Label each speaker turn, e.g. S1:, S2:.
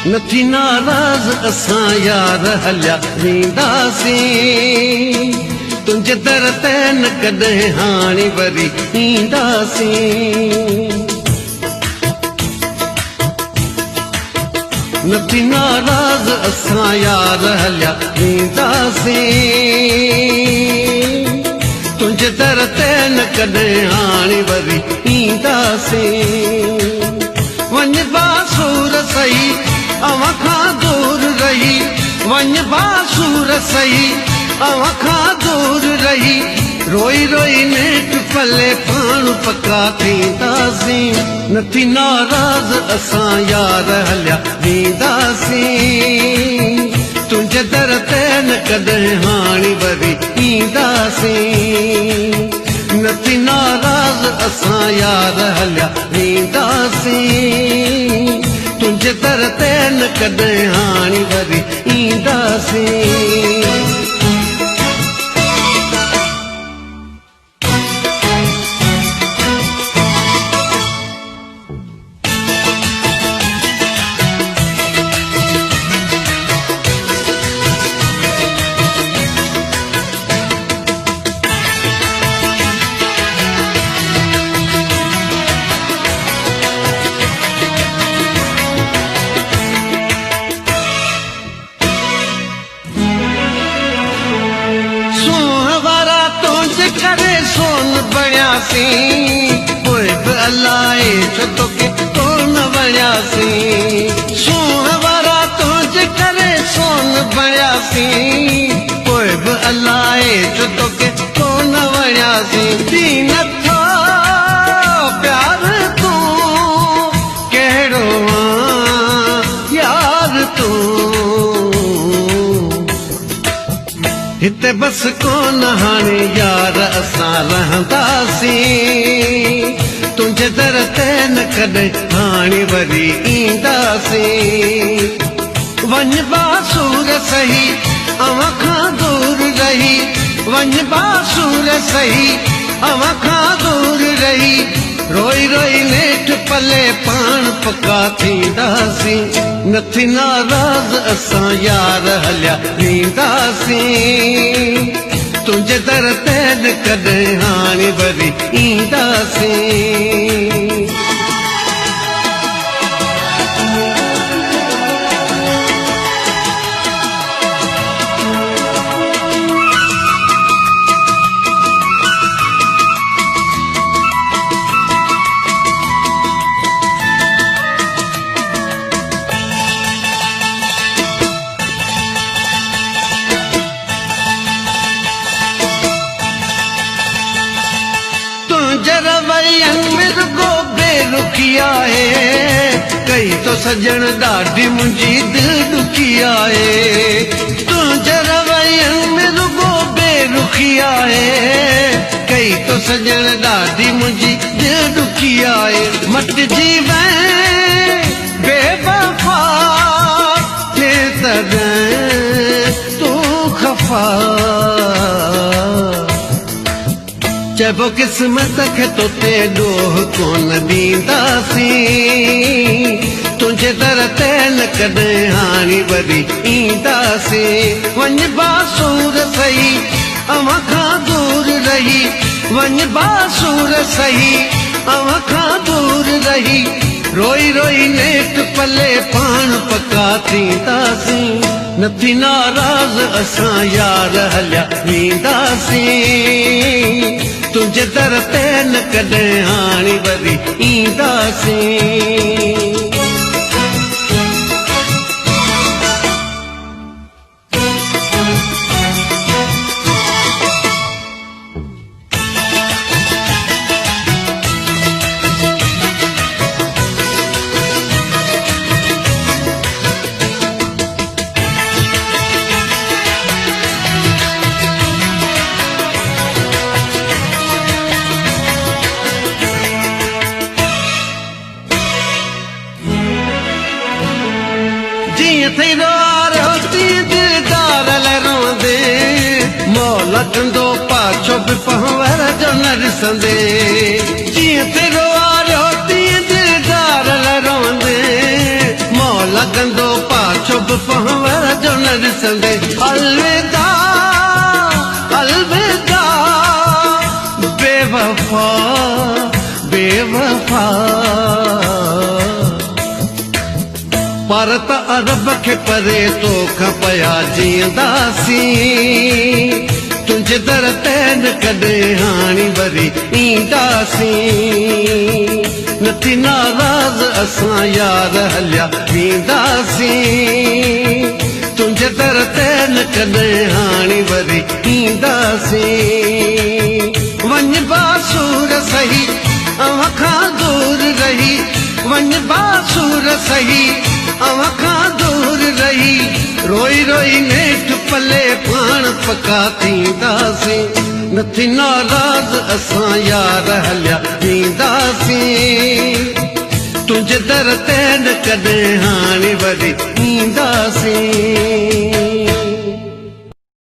S1: नथी नाराज़ असां यार हलिया वेंदासीं तुंहिंजे दर ते न कॾहिं हाणे वरी ईंदासीं। नथी नाराज़ असां यार हलिया वेंदासीं तुंहिंजे दर ते न कॾहिं हाणे वरी ईंदासीं। वञ बासूर सही अवां खां दूर रही, वञ बासूर सही अवां खां दूर रही, रोई रोई नेठ पले पाण पका थींदासीं। नथी नाराज़ असां यार हलिया वेंदासीं तुंहिंजे दर ते न कॾहिं हाणे वरी ईंदासीं। नथी नाराज़ असां यार हलिया वेंदासीं तुंहिंजे दर ते न कॾहिं हाणे वरी ईंदासीं। करे सोन बणियासीं पोइ बि अलाए छो तोखे कोन वणियासीं। सूंह वारा तुंहिंजे करे सोन बणियासीं पोइ बि अलाए छो तोखे कोन वणियासीं। थी नथो प्यार तूं कहिड़ो यार तूं हिते बस कोन हाणे यार असां रहंदासीं तुंहिंजे दर ते न कॾहिं हाणे वरी ईंदासीं। वञ बासूर सही अवां खां दूर रही, वञ बासूर सही अवां खां दूर रही, रोई रोई नेठ पले पाण पका थींदासीं। नथी नाराज़ असां यार हलिया वेंदासीं तुंहिंजे दर ते न कॾहिं हाणे वरी ईंदासीं। बेरुखी आहे कई तो सजण ॾाढी मुंहिंजी दिलि ॾुखी आहे। तुंहिंजे रवैयनि में रुगो बेरुखी आहे कई तो सजण ॾाढी मुंहिंजी दिलि ॾुखी आहे। मटिजी वञ बेवफा थे तॾहिं तूं खफ़ा, चइबो क़िस्मत खे तोते ॾोह कोन ॾींदासीं तुंहिंजे दर ते न कॾहिं हाणे वरी ईंदासीं। वञ बासूर सही अवां खां दूर रही, वञ बासूर सही अवां खां दूर रही, रोई रोई नेठ पले पाण पका थींदासीं। नथी नाराज़ असां यार हलिया वेंदासीं तुंहिंजे दर ते न कॾहिं हाणे वरी ईंदासीं। लॻंदो पाछो बि पहवर जो न ॾिसंदे, जीअं तेरो आरियो तीअं दिलदार रोंदे, मोह लॻंदो पहवर जो न ॾिसंदे अलविदा अलविदा बेवफा बेवफा पर त अरब खे परे तोखां पया जीअंदासीं तुंहिंजे दर ते न कॾहिं हाणे वरी ईंदासीं न थी नाराज़ असां यार हलिया वेंदासीं तुंहिंजे दर ते न कॾहिं हाणे वरी ईंदासीं वञ बासूर सही अव्हां खां दूर रही वञ बासूर सही अव्हां खां दूर रही रोई रोई नेठ पले पाण पका थींदासीं न थी नाराज़ असां यार हलिया वेंदासीं तुंहिंजे दर ते न कॾहिं हाणे वरी ईंदासीं